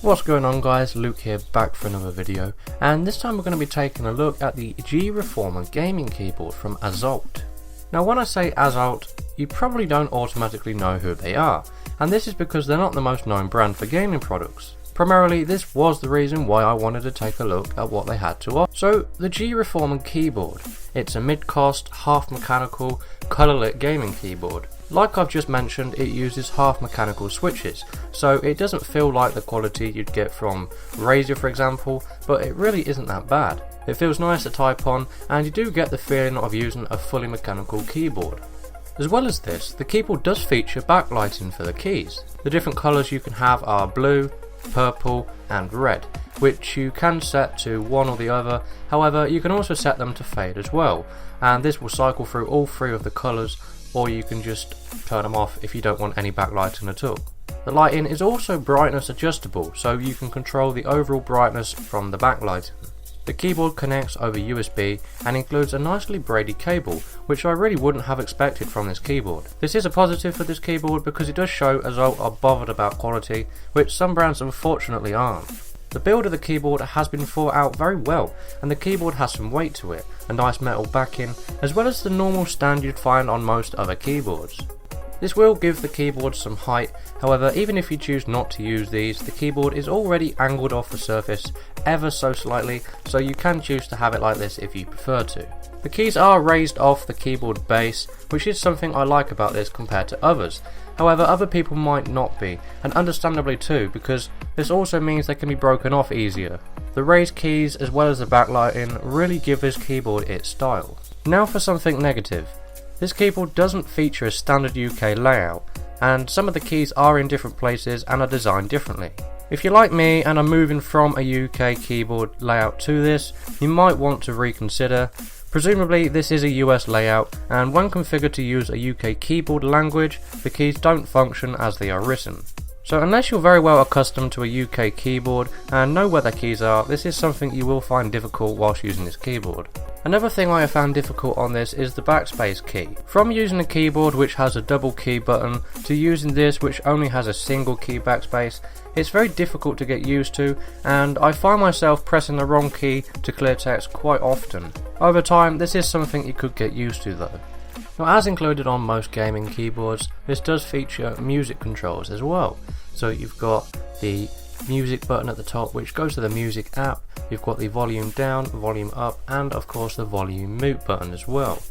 What's going on guys, Luke here, back for another video, and this time we're going to be taking a look at the gReformer gaming keyboard from Azolt. Now when I say Azolt, you probably don't automatically know who they are, and this is because they're not the most known brand for gaming products. Primarily, this was the reason why I wanted to take a look at what they had to offer. So, the gReformer keyboard. It's a mid-cost, half-mechanical, colour-lit gaming keyboard. Like I've just mentioned, it uses half-mechanical switches, so it doesn't feel like the quality you'd get from Razer for example, but it really isn't that bad. It feels nice to type on, and you do get the feeling of using a fully mechanical keyboard. As well as this, the keyboard does feature backlighting for the keys. The different colours you can have are blue, purple and red, which you can set to one or the other. However, you can also set them to fade as well, and this will cycle through all three of the colours, or you can just turn them off if you don't want any backlighting at all. The lighting is also brightness adjustable, so you can control the overall brightness from the backlighting. The keyboard connects over USB and includes a nicely braided cable, which I really wouldn't have expected from this keyboard. This is a positive for this keyboard because it does show Azolt are bothered about quality, which some brands unfortunately aren't. The build of the keyboard has been thought out very well, and the keyboard has some weight to it, a nice metal backing, as well as the normal stand you'd find on most other keyboards. This will give the keyboard some height, however even if you choose not to use these, the keyboard is already angled off the surface ever so slightly, so you can choose to have it like this if you prefer to. The keys are raised off the keyboard base, which is something I like about this compared to others. However, other people might not be, and understandably too, because this also means they can be broken off easier. The raised keys as well as the backlighting really give this keyboard its style. Now for something negative. This keyboard doesn't feature a standard UK layout, and some of the keys are in different places and are designed differently. If you're like me and are moving from a UK keyboard layout to this, you might want to reconsider. Presumably this is a US layout, and when configured to use a UK keyboard language, the keys don't function as they are written. So unless you're very well accustomed to a UK keyboard and know where the keys are, this is something you will find difficult whilst using this keyboard. Another thing I have found difficult on this is the backspace key. From using a keyboard which has a double key button to using this which only has a single key backspace, it's very difficult to get used to, and I find myself pressing the wrong key to clear text quite often. Over time, this is something you could get used to though. Now, as included on most gaming keyboards, this does feature music controls as well. So you've got the music button at the top which goes to the music app, you've got the volume down, volume up, and of course the volume mute button as well.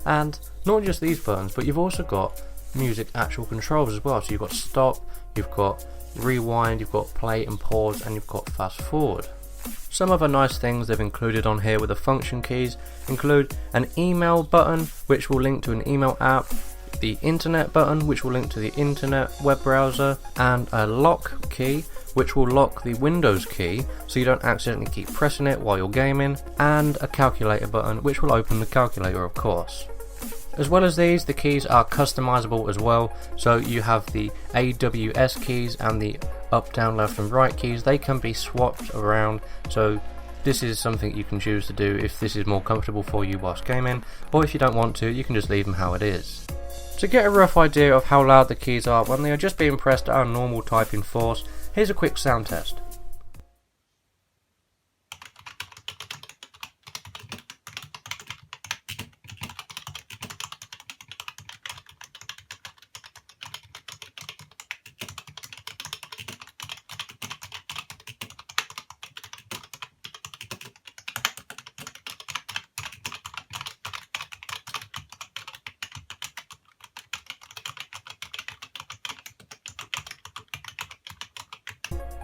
And not just these buttons, but you've also got music actual controls as well. So you've got stop, you've got rewind, you've got play and pause, and you've got fast forward. Some other nice things they've included on here with the function keys include an email button which will link to an email app, the internet button which will link to the internet web browser, and a lock key which will lock the Windows key so you don't accidentally keep pressing it while you're gaming, and a calculator button which will open the calculator of course. As well as these, the keys are customizable as well, so you have the AWS keys and the up, down, left and right keys. They can be swapped around, so this is something you can choose to do if this is more comfortable for you whilst gaming, or if you don't want to, you can just leave them how it is. To get a rough idea of how loud the keys are when they are just being pressed at a normal typing force, here's a quick sound test.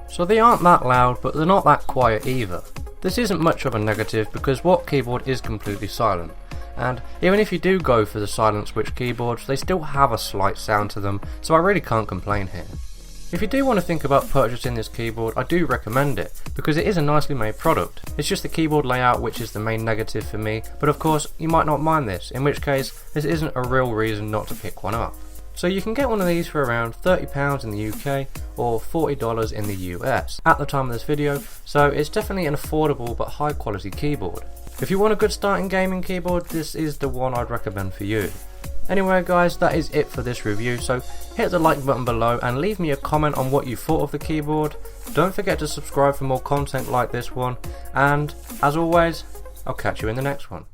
So they aren't that loud, but they're not that quiet either. This isn't much of a negative because what keyboard is completely silent, and even if you do go for the silent switch keyboards, they still have a slight sound to them, so I really can't complain here. If you do want to think about purchasing this keyboard, I do recommend it, because it is a nicely made product. It's just the keyboard layout which is the main negative for me, but of course you might not mind this, in which case this isn't a real reason not to pick one up. So you can get one of these for around £30 in the UK or $40 in the US at the time of this video, so it's definitely an affordable but high quality keyboard. If you want a good starting gaming keyboard, this is the one I'd recommend for you. Anyway guys, that is it for this review, so hit the like button below and leave me a comment on what you thought of the keyboard. Don't forget to subscribe for more content like this one, and as always, I'll catch you in the next one.